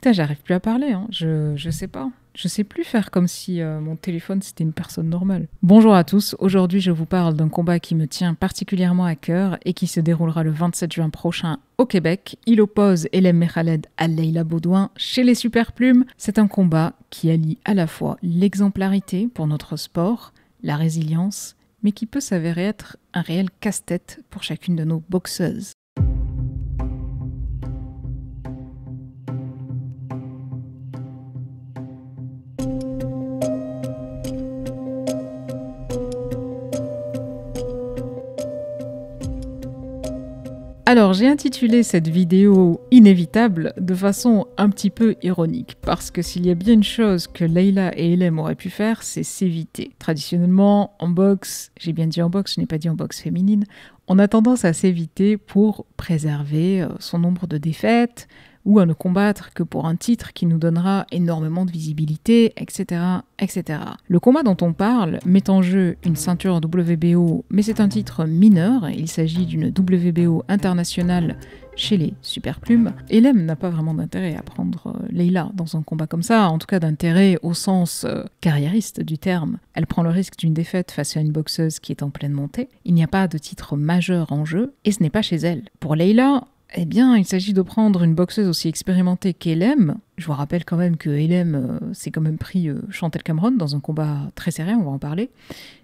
Putain, j'arrive plus à parler, hein. Je sais pas. Je sais plus faire comme si mon téléphone c'était une personne normale. Bonjour à tous, aujourd'hui je vous parle d'un combat qui me tient particulièrement à cœur et qui se déroulera le 27 juin prochain au Québec. Il oppose Elem Mehaled à Leila Baudouin chez les Super Plumes. C'est un combat qui allie à la fois l'exemplarité pour notre sport, la résilience, mais qui peut s'avérer être un réel casse-tête pour chacune de nos boxeuses. Alors, j'ai intitulé cette vidéo Inévitable de façon un petit peu ironique, parce que s'il y a bien une chose que Leila et Elem auraient pu faire, c'est s'éviter. Traditionnellement, en boxe, j'ai bien dit en boxe, je n'ai pas dit en boxe féminine, on a tendance à s'éviter pour préserver son nombre de défaites, ou à ne combattre que pour un titre qui nous donnera énormément de visibilité, etc., etc. Le combat dont on parle met en jeu une ceinture WBO, mais c'est un titre mineur, il s'agit d'une WBO internationale chez les Super Plumes. Elem n'a pas vraiment d'intérêt à prendre Leila dans un combat comme ça, en tout cas d'intérêt au sens carriériste du terme. Elle prend le risque d'une défaite face à une boxeuse qui est en pleine montée. Il n'y a pas de titre majeur en jeu, et ce n'est pas chez elle. Pour Leila, eh bien, il s'agit de prendre une boxeuse aussi expérimentée qu'Elem. Je vous rappelle quand même que Elem s'est quand même pris Chantelle Cameron dans un combat très sérieux, on va en parler.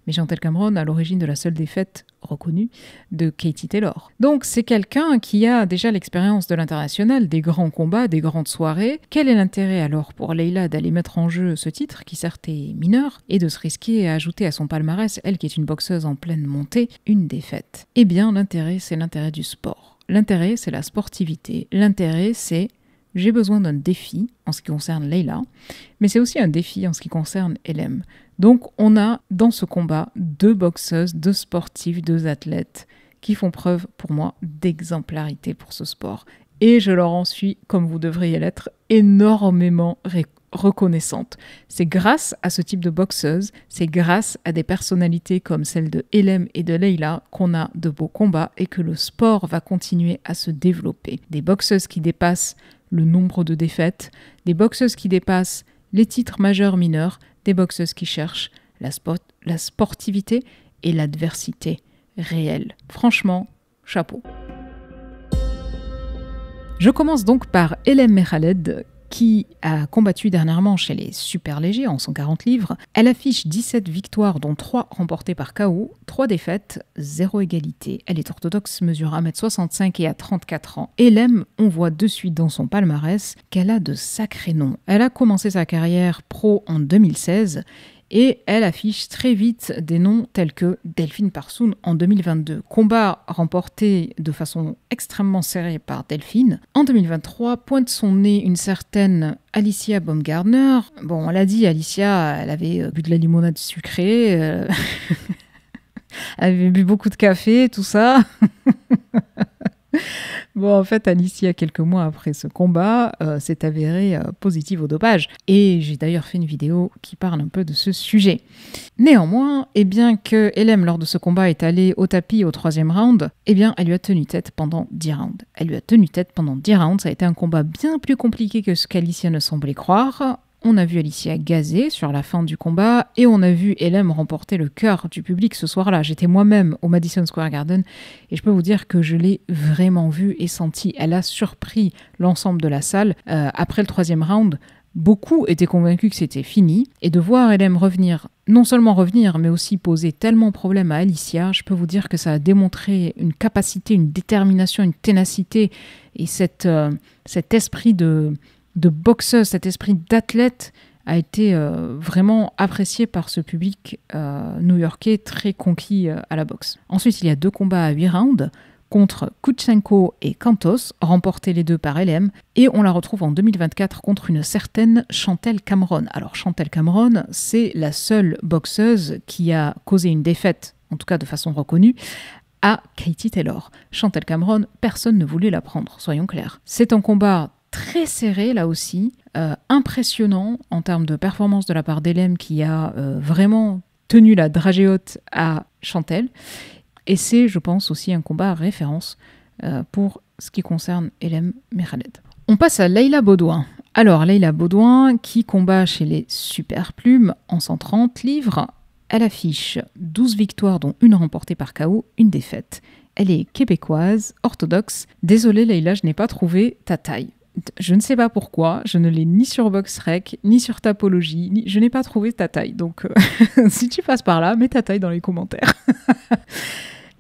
Mais Chantelle Cameron à l'origine de la seule défaite reconnue de Katie Taylor. Donc c'est quelqu'un qui a déjà l'expérience de l'international, des grands combats, des grandes soirées. Quel est l'intérêt alors pour Leila d'aller mettre en jeu ce titre, qui certes est mineur, et de se risquer à ajouter à son palmarès, elle qui est une boxeuse en pleine montée, une défaite? Eh bien l'intérêt, c'est l'intérêt du sport. L'intérêt, c'est la sportivité. L'intérêt, c'est j'ai besoin d'un défi en ce qui concerne Leila, mais c'est aussi un défi en ce qui concerne Elem. Donc, on a dans ce combat deux boxeuses, deux sportives, deux athlètes qui font preuve, pour moi, d'exemplarité pour ce sport. Et je leur en suis, comme vous devriez l'être, énormément reconnaissante. C'est grâce à ce type de boxeuse, c'est grâce à des personnalités comme celle de Elem et de Leila qu'on a de beaux combats et que le sport va continuer à se développer. Des boxeuses qui dépassent le nombre de défaites, des boxeuses qui dépassent les titres majeurs mineurs, des boxeuses qui cherchent la sportivité et l'adversité réelle. Franchement, chapeau. Je commence donc par Elem Mehaled, qui a combattu dernièrement chez les super légers en 140 livres. Elle affiche 17 victoires, dont 3 remportées par KO, 3 défaites, 0 égalité. Elle est orthodoxe, mesure 1m65 et a 34 ans. Elem, on voit de suite dans son palmarès qu'elle a de sacrés noms. Elle a commencé sa carrière pro en 2016 et elle affiche très vite des noms tels que Delphine Parsoun en 2022. Combat remporté de façon extrêmement serrée par Delphine. En 2023, pointe son nez une certaine Alicia Baumgardner. Bon, on l'a dit, Alicia, elle avait bu de la limonade sucrée, elle avait bu beaucoup de café, tout ça. Bon, en fait, Alicia, quelques mois après ce combat, s'est avérée positive au dopage. Et j'ai d'ailleurs fait une vidéo qui parle un peu de ce sujet. Néanmoins, et bien que Elem, lors de ce combat, est allée au tapis au 3e round, eh bien, elle lui a tenu tête pendant 10 rounds. Elle lui a tenu tête pendant 10 rounds. Ça a été un combat bien plus compliqué que ce qu'Alicia ne semblait croire. On a vu Alicia gazer sur la fin du combat et on a vu Elem remporter le cœur du public ce soir-là. J'étais moi-même au Madison Square Garden et je peux vous dire que je l'ai vraiment vue et sentie. Elle a surpris l'ensemble de la salle. Après le 3e round, beaucoup étaient convaincus que c'était fini. Et de voir Elem revenir, non seulement revenir, mais aussi poser tellement problème à Alicia, je peux vous dire que ça a démontré une capacité, une détermination, une ténacité et cet esprit de boxeuse, cet esprit d'athlète a été vraiment apprécié par ce public new-yorkais très conquis à la boxe. Ensuite, il y a 2 combats à 8 rounds contre Kutchenko et Kantos, remportés les 2 par Elem, et on la retrouve en 2024 contre une certaine Chantelle Cameron. Alors Chantelle Cameron, c'est la seule boxeuse qui a causé une défaite, en tout cas de façon reconnue, à Katie Taylor. Chantelle Cameron, personne ne voulait la prendre, soyons clairs. C'est un combat très serré là aussi, impressionnant en termes de performance de la part d'Elem qui a vraiment tenu la dragée haute à Chantelle. Et c'est, je pense, aussi un combat à référence pour ce qui concerne Elem Mehaled. On passe à Leila Baudouin. Alors, Leila Baudouin, qui combat chez les Super Plumes en 130 livres, elle affiche 12 victoires dont une remportée par KO, une défaite. Elle est québécoise, orthodoxe. Désolée Leila, je n'ai pas trouvé ta taille. Je ne sais pas pourquoi, je ne l'ai ni sur BoxRec, ni sur Tapologie, je n'ai pas trouvé ta taille. Donc, si tu passes par là, mets ta taille dans les commentaires.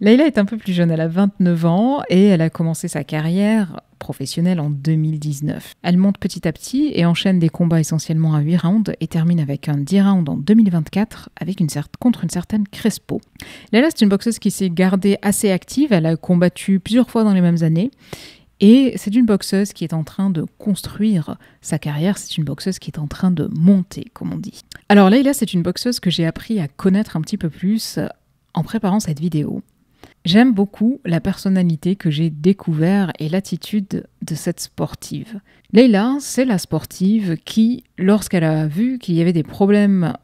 Leila est un peu plus jeune, elle a 29 ans et elle a commencé sa carrière professionnelle en 2019. Elle monte petit à petit et enchaîne des combats essentiellement à 8 rounds et termine avec un 10 rounds en 2024 contre une certaine Crespo. Leila, c'est une boxeuse qui s'est gardée assez active, elle a combattu plusieurs fois dans les mêmes années. Et c'est une boxeuse qui est en train de construire sa carrière, c'est une boxeuse qui est en train de monter, comme on dit. Alors Leila, c'est une boxeuse que j'ai appris à connaître un petit peu plus en préparant cette vidéo. J'aime beaucoup la personnalité que j'ai découvert et l'attitude de cette sportive. Leila, c'est la sportive qui, lorsqu'elle a vu qu'il y avait des problèmes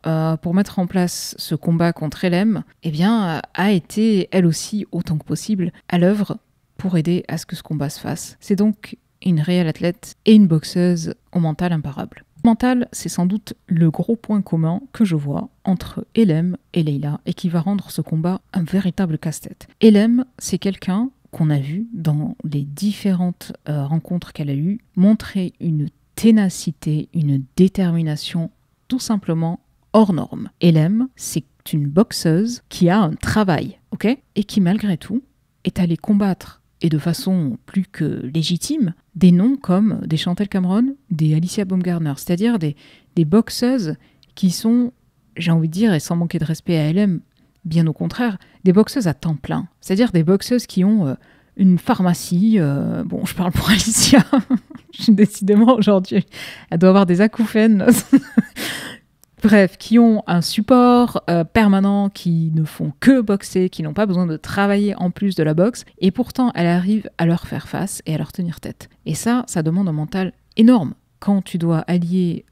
pour mettre en place ce combat contre Elem, eh bien, a été, elle aussi, autant que possible, à l'œuvre pour aider à ce que ce combat se fasse. C'est donc une réelle athlète et une boxeuse au mental imparable. Le mental, c'est sans doute le gros point commun que je vois entre Elem et Leila et qui va rendre ce combat un véritable casse-tête. Elem, c'est quelqu'un qu'on a vu dans les différentes rencontres qu'elle a eues montrer une ténacité, une détermination tout simplement hors norme. Elem, c'est une boxeuse qui a un travail, ok, et qui malgré tout est allée combattre et de façon plus que légitime, des noms comme des Chantel Cameron, des Alicia Baumgartner, c'est-à-dire des boxeuses qui sont, j'ai envie de dire, et sans manquer de respect à LM, bien au contraire, des boxeuses à temps plein, c'est-à-dire des boxeuses qui ont une pharmacie, bon, je parle pour Alicia, décidément aujourd'hui, elle doit avoir des acouphènes. Bref, qui ont un support permanent, qui ne font que boxer, qui n'ont pas besoin de travailler en plus de la boxe, et pourtant elle arrive à leur faire face et à leur tenir tête. Et ça demande un mental énorme. Quand tu dois allier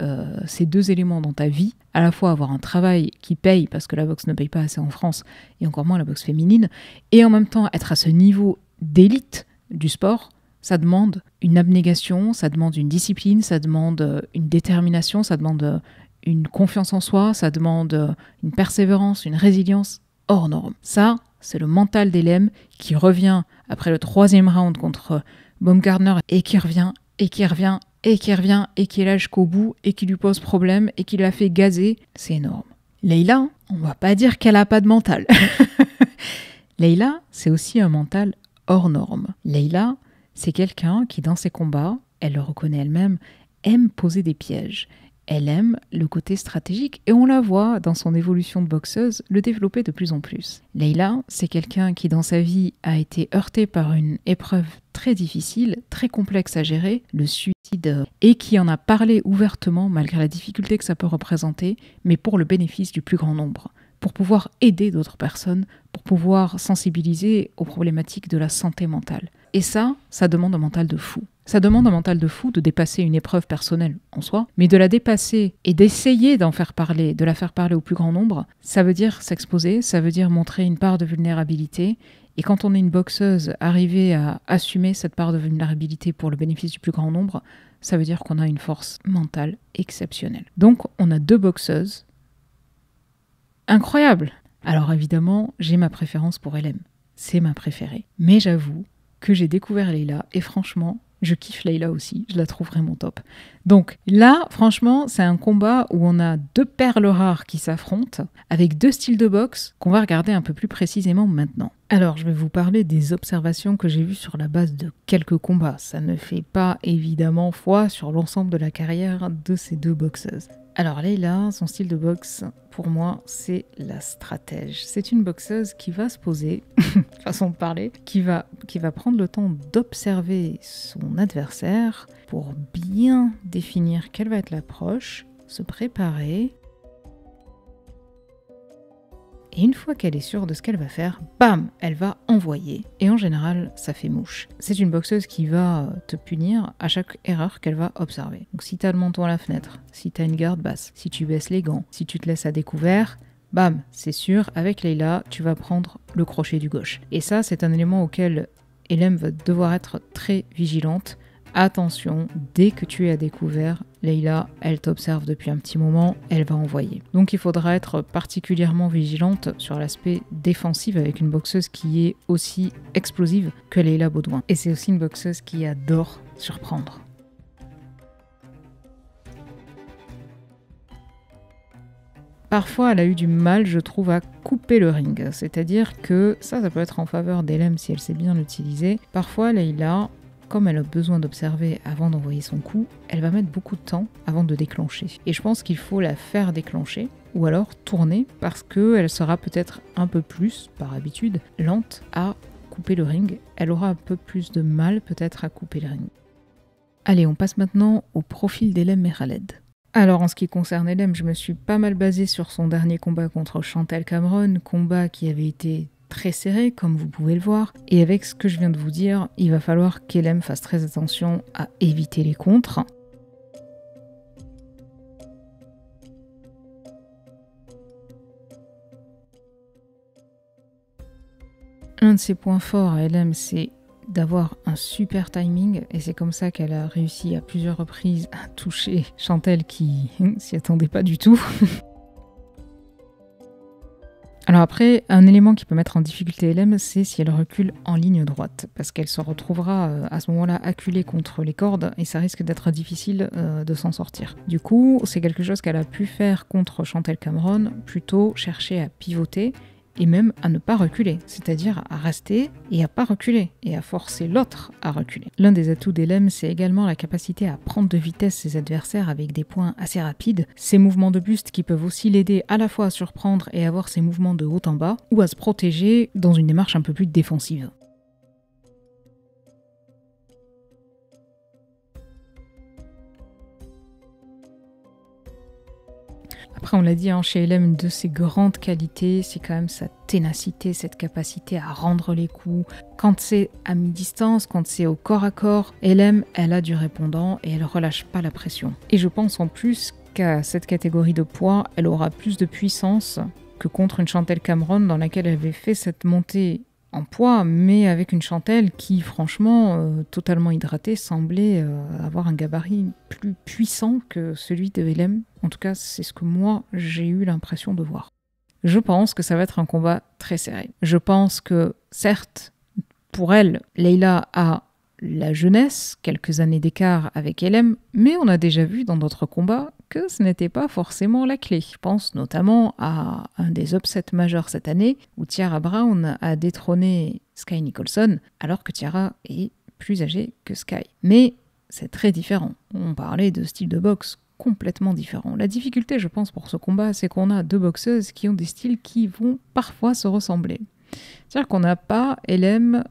ces deux éléments dans ta vie, à la fois avoir un travail qui paye, parce que la boxe ne paye pas assez en France, et encore moins la boxe féminine, et en même temps être à ce niveau d'élite du sport, ça demande une abnégation, ça demande une discipline, ça demande une détermination, ça demande une confiance en soi, ça demande une persévérance, une résilience hors norme. Ça, c'est le mental d'Elem qui revient après le 3e round contre Baumgartner et qui revient, et qui revient, et qui revient, et qui est là jusqu'au bout, et qui lui pose problème, et qui l'a fait gazer. C'est énorme. Leila, on va pas dire qu'elle a pas de mental. Leila, c'est aussi un mental hors norme. Leila, c'est quelqu'un qui, dans ses combats, elle le reconnaît elle-même, aime poser des pièges. Elle aime le côté stratégique et on la voit dans son évolution de boxeuse le développer de plus en plus. Leila, c'est quelqu'un qui dans sa vie a été heurté par une épreuve très difficile, très complexe à gérer, le suicide, et qui en a parlé ouvertement malgré la difficulté que ça peut représenter, mais pour le bénéfice du plus grand nombre, pour pouvoir aider d'autres personnes, pour pouvoir sensibiliser aux problématiques de la santé mentale. Et ça demande un mental de fou. Ça demande un mental de fou de dépasser une épreuve personnelle en soi, mais de la dépasser et d'essayer d'en faire parler, de la faire parler au plus grand nombre, ça veut dire s'exposer, ça veut dire montrer une part de vulnérabilité. Et quand on est une boxeuse, arriver à assumer cette part de vulnérabilité pour le bénéfice du plus grand nombre, ça veut dire qu'on a une force mentale exceptionnelle. Donc on a 2 boxeuses incroyables. Alors évidemment, j'ai ma préférence pour LM. C'est ma préférée. Mais j'avoue que j'ai découvert Leila et franchement, je kiffe Leila aussi, je la trouve vraiment top. Donc là, franchement, c'est un combat où on a 2 perles rares qui s'affrontent, avec 2 styles de boxe qu'on va regarder un peu plus précisément maintenant. Alors, je vais vous parler des observations que j'ai vues sur la base de quelques combats. Ça ne fait pas évidemment foi sur l'ensemble de la carrière de ces 2 boxeuses. Alors Leila, son style de boxe, pour moi, c'est la stratège. C'est une boxeuse qui va se poser, façon de parler, qui va prendre le temps d'observer son adversaire pour bien définir quelle va être l'approche, se préparer. Et une fois qu'elle est sûre de ce qu'elle va faire, bam, elle va envoyer. Et en général, ça fait mouche. C'est une boxeuse qui va te punir à chaque erreur qu'elle va observer. Donc si t'as le menton à la fenêtre, si t'as une garde basse, si tu baisses les gants, si tu te laisses à découvert, bam, c'est sûr, avec Leila, tu vas prendre le crochet du gauche. Et ça, c'est un élément auquel Elem va devoir être très vigilante attention, dès que tu es à découvert, Layla, elle t'observe depuis un petit moment, elle va envoyer. Donc il faudra être particulièrement vigilante sur l'aspect défensif avec une boxeuse qui est aussi explosive que Layla Baudouin. Et c'est aussi une boxeuse qui adore surprendre. Parfois, elle a eu du mal, je trouve, à couper le ring. C'est-à-dire que ça peut être en faveur d'Elem si elle sait bien l'utiliser. Parfois, Layla, comme elle a besoin d'observer avant d'envoyer son coup, elle va mettre beaucoup de temps avant de déclencher. Et je pense qu'il faut la faire déclencher, ou alors tourner, parce qu'elle sera peut-être un peu plus, par habitude, lente à couper le ring. Elle aura un peu plus de mal peut-être à couper le ring. Allez, on passe maintenant au profil d'Elem Meraled. Alors en ce qui concerne Elem, je me suis pas mal basée sur son dernier combat contre Chantelle Cameron, combat qui avait été très serré comme vous pouvez le voir, et avec ce que je viens de vous dire, il va falloir qu'Elem fasse très attention à éviter les contres. Un de ses points forts à Elem, c'est d'avoir un super timing, et c'est comme ça qu'elle a réussi à plusieurs reprises à toucher Chantelle qui s'y attendait pas du tout. Alors après, un élément qui peut mettre en difficulté Elem, c'est si elle recule en ligne droite, parce qu'elle se retrouvera à ce moment-là acculée contre les cordes, et ça risque d'être difficile de s'en sortir. Du coup, c'est quelque chose qu'elle a pu faire contre Chantelle Cameron, plutôt chercher à pivoter, et même à ne pas reculer, c'est-à-dire à rester et à pas reculer, et à forcer l'autre à reculer. L'un des atouts d'Elem, c'est également la capacité à prendre de vitesse ses adversaires avec des points assez rapides, ses mouvements de buste qui peuvent aussi l'aider à la fois à surprendre et avoir ses mouvements de haut en bas, ou à se protéger dans une démarche un peu plus défensive. Après, on l'a dit, chez Elem, une de ses grandes qualités, c'est quand même sa ténacité, cette capacité à rendre les coups. Quand c'est à mi-distance, quand c'est au corps à corps, Elem, elle a du répondant et elle relâche pas la pression. Et je pense en plus qu'à cette catégorie de poids, elle aura plus de puissance que contre une Chantelle Cameron dans laquelle elle avait fait cette montée en poids, mais avec une Chantelle qui, franchement, totalement hydratée, semblait avoir un gabarit plus puissant que celui de Elem. En tout cas, c'est ce que moi, j'ai eu l'impression de voir. Je pense que ça va être un combat très serré. Je pense que, certes, pour elle, Layla a la jeunesse, quelques années d'écart avec Elem, mais on a déjà vu dans d'autres combats que ce n'était pas forcément la clé. Je pense notamment à un des upsets majeurs cette année, où Tiara Brown a détrôné Sky Nicholson, alors que Tiara est plus âgée que Sky. Mais c'est très différent. On parlait de style de boxe complètement différent. La difficulté, je pense, pour ce combat, c'est qu'on a deux boxeuses qui ont des styles qui vont parfois se ressembler. C'est-à-dire qu'on n'a pas Elem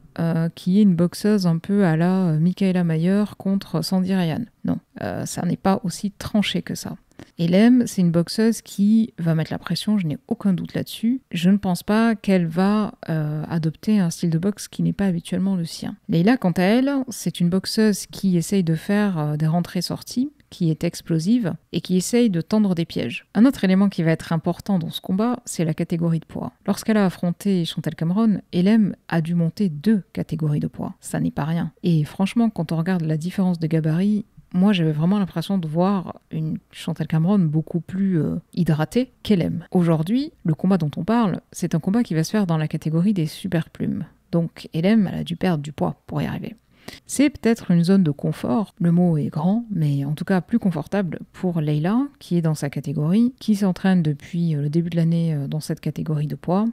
qui est une boxeuse un peu à la Mikaela Mayer contre Sandy Ryan. Non, ça n'est pas aussi tranché que ça. Elem, c'est une boxeuse qui va mettre la pression, je n'ai aucun doute là-dessus. Je ne pense pas qu'elle va adopter un style de boxe qui n'est pas habituellement le sien. Layla, quant à elle, c'est une boxeuse qui essaye de faire des rentrées-sorties, qui est explosive et qui essaye de tendre des pièges. Un autre élément qui va être important dans ce combat, c'est la catégorie de poids. Lorsqu'elle a affronté Chantelle Cameron, Elem a dû monter 2 catégories de poids. Ça n'est pas rien. Et franchement, quand on regarde la différence de gabarit, moi j'avais vraiment l'impression de voir une Chantelle Cameron beaucoup plus hydratée qu'Elem. Aujourd'hui, le combat dont on parle, c'est un combat qui va se faire dans la catégorie des super plumes. Donc Elem, elle a dû perdre du poids pour y arriver. C'est peut-être une zone de confort, le mot est grand, mais en tout cas plus confortable pour Layla, qui est dans sa catégorie, qui s'entraîne depuis le début de l'année dans cette catégorie de poids,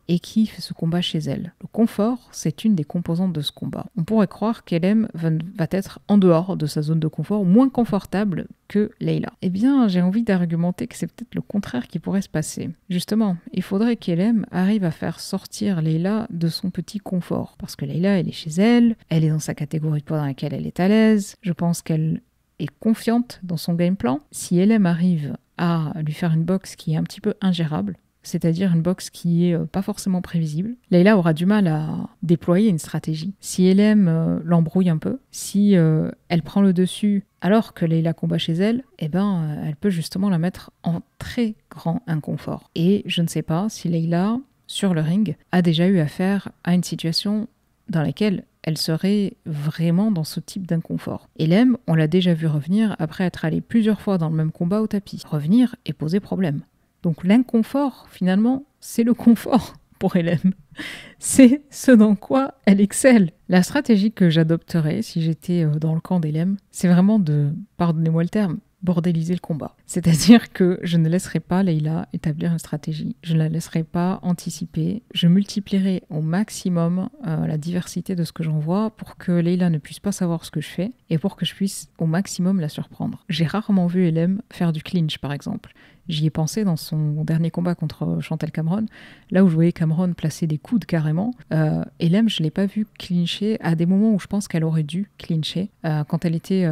et qui fait ce combat chez elle. Le confort, c'est une des composantes de ce combat. On pourrait croire qu'Elem va être en dehors de sa zone de confort, moins confortable que Layla. Eh bien, j'ai envie d'argumenter que c'est peut-être le contraire qui pourrait se passer. Justement, il faudrait qu'Elem arrive à faire sortir Layla de son petit confort. Parce que Layla, elle est chez elle, elle est dans sa catégorie de poids dans laquelle elle est à l'aise, je pense qu'elle est confiante dans son game plan. Si Elem arrive à lui faire une boxe qui est un petit peu ingérable, c'est-à-dire une boxe qui est pas forcément prévisible, Layla aura du mal à déployer une stratégie. Si Elem l'embrouille un peu, si elle prend le dessus alors que Layla combat chez elle, eh ben, elle peut justement la mettre en très grand inconfort. Et je ne sais pas si Layla, sur le ring, a déjà eu affaire à une situation dans laquelle elle serait vraiment dans ce type d'inconfort. Elem, on l'a déjà vu revenir après être allé plusieurs fois dans le même combat au tapis. Revenir et poser problème. Donc l'inconfort, finalement, c'est le confort pour Elem. C'est ce dans quoi elle excelle. La stratégie que j'adopterais si j'étais dans le camp d'Elem, c'est vraiment de, pardonnez-moi le terme, bordéliser le combat. C'est-à-dire que je ne laisserai pas Layla établir une stratégie. Je ne la laisserai pas anticiper. Je multiplierai au maximum la diversité de ce que j'envoie pour que Layla ne puisse pas savoir ce que je fais et pour que je puisse au maximum la surprendre. J'ai rarement vu Elem faire du clinch, par exemple. J'y ai pensé dans son dernier combat contre Chantel Cameron, là où je voyais Cameron placer des coudes carrément. Elem, je ne l'ai pas vu clincher à des moments où je pense qu'elle aurait dû clincher. Quand elle était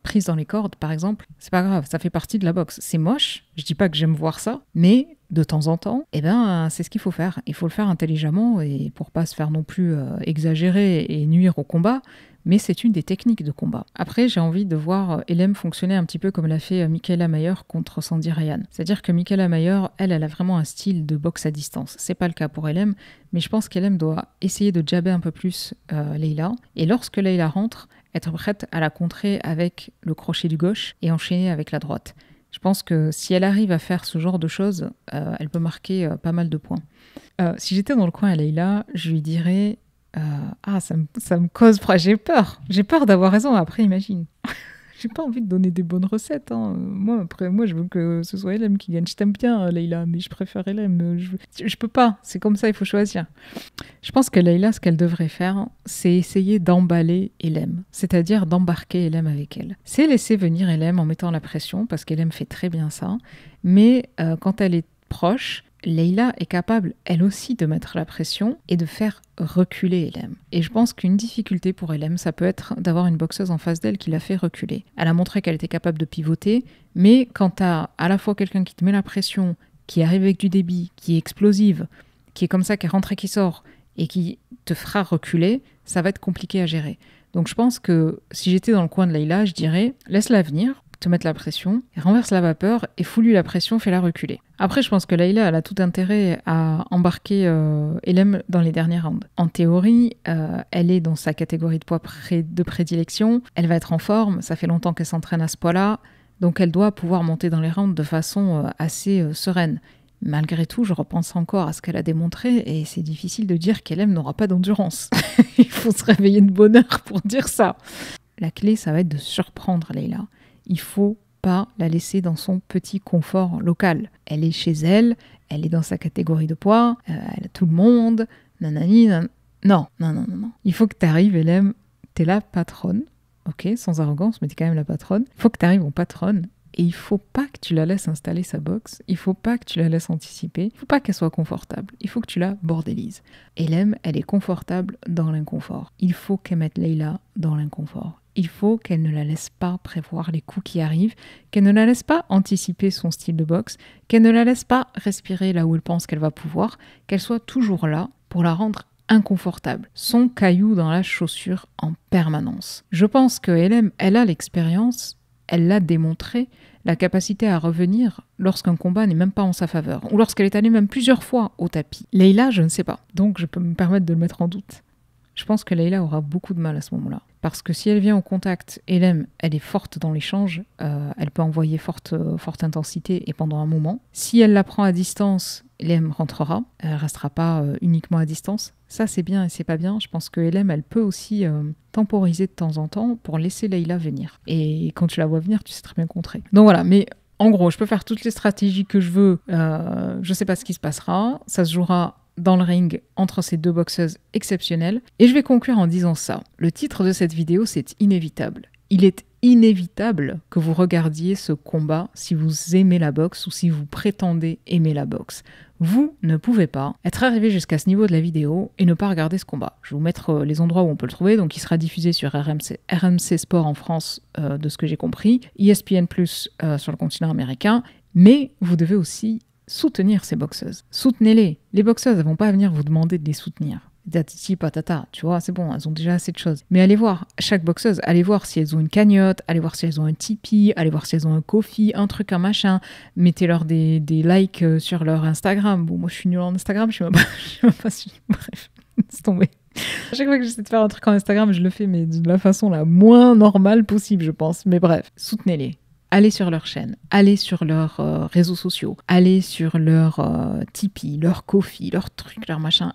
prise dans les cordes, par exemple, c'est pas grave, ça fait partie de la boxe. C'est moche, je dis pas que j'aime voir ça, mais de temps en temps, c'est ce qu'il faut faire. Il faut le faire intelligemment et pour pas se faire non plus exagérer et nuire au combat. Mais c'est une des techniques de combat. Après, j'ai envie de voir Elem fonctionner un petit peu comme l'a fait Mikaela Mayer contre Sandy Ryan. C'est-à-dire que Mikaela Mayer, elle a vraiment un style de boxe à distance. C'est pas le cas pour Elem, mais je pense qu'Elem doit essayer de jabber un peu plus Layla. Et lorsque Layla rentre, être prête à la contrer avec le crochet du gauche et enchaîner avec la droite. Je pense que si elle arrive à faire ce genre de choses, elle peut marquer pas mal de points. Si j'étais dans le coin à Layla, je lui dirais... ça me cause... J'ai peur d'avoir raison. Après, imagine. J'ai pas envie de donner des bonnes recettes. Hein. Moi, je veux que ce soit Elem qui gagne. Je t'aime bien, Layla, mais je préfère Elem. Je peux pas. C'est comme ça, il faut choisir. Je pense que Layla, ce qu'elle devrait faire, c'est essayer d'emballer Elem. C'est-à-dire d'embarquer Elem avec elle. C'est laisser venir Elem en mettant la pression, parce qu'Elem fait très bien ça. Mais quand elle est proche... Layla est capable, elle aussi, de mettre la pression et de faire reculer Elem. Et je pense qu'une difficulté pour Elem, ça peut être d'avoir une boxeuse en face d'elle qui la fait reculer. Elle a montré qu'elle était capable de pivoter, mais quand tu as à la fois quelqu'un qui te met la pression, qui arrive avec du débit, qui est explosive, qui est comme ça, qui rentre et qui sort, et qui te fera reculer, ça va être compliqué à gérer. Donc je pense que si j'étais dans le coin de Layla, je dirais, laisse-la venir, te mettre la pression, renverse la vapeur et fous-lui la pression, fais-la reculer. Après, je pense que Layla, elle a tout intérêt à embarquer Elem dans les derniers rounds. En théorie, elle est dans sa catégorie de poids de prédilection, elle va être en forme, ça fait longtemps qu'elle s'entraîne à ce poids-là, donc elle doit pouvoir monter dans les rounds de façon assez sereine. Malgré tout, je repense encore à ce qu'elle a démontré et c'est difficile de dire qu'Elem n'aura pas d'endurance. Il faut se réveiller de bonne heure pour dire ça. La clé, ça va être de surprendre Layla. Il faut pas la laisser dans son petit confort local. Elle est chez elle, elle est dans sa catégorie de poids, elle a tout le monde, nanani, non. Il faut que tu arrives, Elem, t'es la patronne, ok, sans arrogance, mais t'es quand même la patronne. Il faut que tu arrives en patronne et il faut pas que tu la laisses installer sa boxe, il faut pas que tu la laisses anticiper, il faut pas qu'elle soit confortable, il faut que tu la bordélises. Elem, elle est confortable dans l'inconfort. Il faut qu'elle mette Layla dans l'inconfort. Il faut qu'elle ne la laisse pas prévoir les coups qui arrivent, qu'elle ne la laisse pas anticiper son style de boxe, qu'elle ne la laisse pas respirer là où elle pense qu'elle va pouvoir, qu'elle soit toujours là pour la rendre inconfortable, son caillou dans la chaussure en permanence. Je pense que Elem, elle a l'expérience, elle l'a démontré, la capacité à revenir lorsqu'un combat n'est même pas en sa faveur, ou lorsqu'elle est allée même plusieurs fois au tapis. Layla, je ne sais pas, donc je peux me permettre de le mettre en doute. Je pense que Layla aura beaucoup de mal à ce moment-là. Parce que si elle vient au contact, Elem, elle est forte dans l'échange, elle peut envoyer forte intensité et pendant un moment. Si elle la prend à distance, Elem rentrera, elle restera pas uniquement à distance. Ça, c'est bien et c'est pas bien. Je pense que Elem, elle peut aussi temporiser de temps en temps pour laisser Layla venir. Et quand tu la vois venir, tu sais très bien contrer. Donc voilà, mais en gros, je peux faire toutes les stratégies que je veux. Je sais pas ce qui se passera. Ça se jouera dans le ring entre ces deux boxeuses exceptionnelles. Et je vais conclure en disant ça. Le titre de cette vidéo, c'est Inévitable. Il est inévitable que vous regardiez ce combat si vous aimez la boxe ou si vous prétendez aimer la boxe. Vous ne pouvez pas être arrivé jusqu'à ce niveau de la vidéo et ne pas regarder ce combat. Je vais vous mettre les endroits où on peut le trouver. Donc il sera diffusé sur RMC Sport en France, de ce que j'ai compris, ESPN+, sur le continent américain. Mais vous devez aussi soutenir ces boxeuses. Soutenez-les. Les boxeuses ne vont pas venir vous demander de les soutenir. Tatiti patata, tu vois, c'est bon, elles ont déjà assez de choses. Mais allez voir, chaque boxeuse, allez voir si elles ont une cagnotte, allez voir si elles ont un Tipeee, allez voir si elles ont un Ko-fi, un truc, un machin. Mettez-leur des likes sur leur Instagram. Bon, moi je suis nulle en Instagram, je sais même pas si... Bref, laisse tomber. À chaque fois que j'essaie de faire un truc en Instagram, je le fais, mais de la façon la moins normale possible, je pense. Mais bref, soutenez-les. Allez sur leur chaîne, allez sur leurs réseaux sociaux, allez sur leur Tipeee, leur Ko-fi, leur truc, leur machin.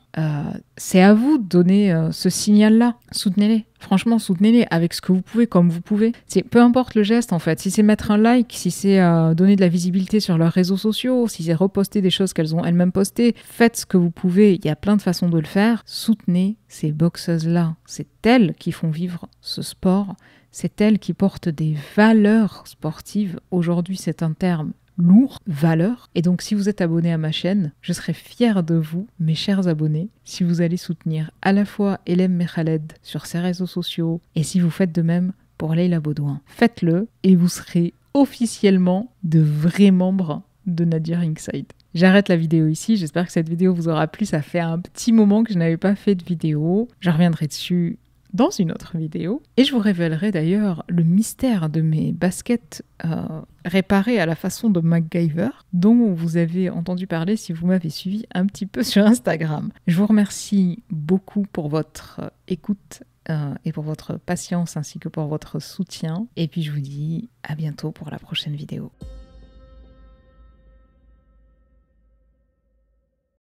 C'est à vous de donner ce signal-là. Soutenez-les. Franchement, soutenez-les avec ce que vous pouvez, comme vous pouvez. Peu importe le geste, en fait. Si c'est mettre un like, si c'est donner de la visibilité sur leurs réseaux sociaux, si c'est reposter des choses qu'elles ont elles-mêmes postées, faites ce que vous pouvez. Il y a plein de façons de le faire. Soutenez ces boxeuses-là. C'est elles qui font vivre ce sport. C'est elles qui portent des valeurs sportives. Aujourd'hui, c'est un terme lourd, valeurs. Et donc, si vous êtes abonné à ma chaîne, je serai fière de vous, mes chers abonnés, si vous allez soutenir à la fois Elem Mekhaled sur ses réseaux sociaux et si vous faites de même pour Leila Baudouin. Faites-le et vous serez officiellement de vrais membres de Nadir Ringside. J'arrête la vidéo ici, j'espère que cette vidéo vous aura plu. Ça fait un petit moment que je n'avais pas fait de vidéo. Je reviendrai dessus dans une autre vidéo. Et je vous révélerai d'ailleurs le mystère de mes baskets réparées à la façon de MacGyver, dont vous avez entendu parler si vous m'avez suivi un petit peu sur Instagram. Je vous remercie beaucoup pour votre écoute et pour votre patience ainsi que pour votre soutien. Et puis je vous dis à bientôt pour la prochaine vidéo.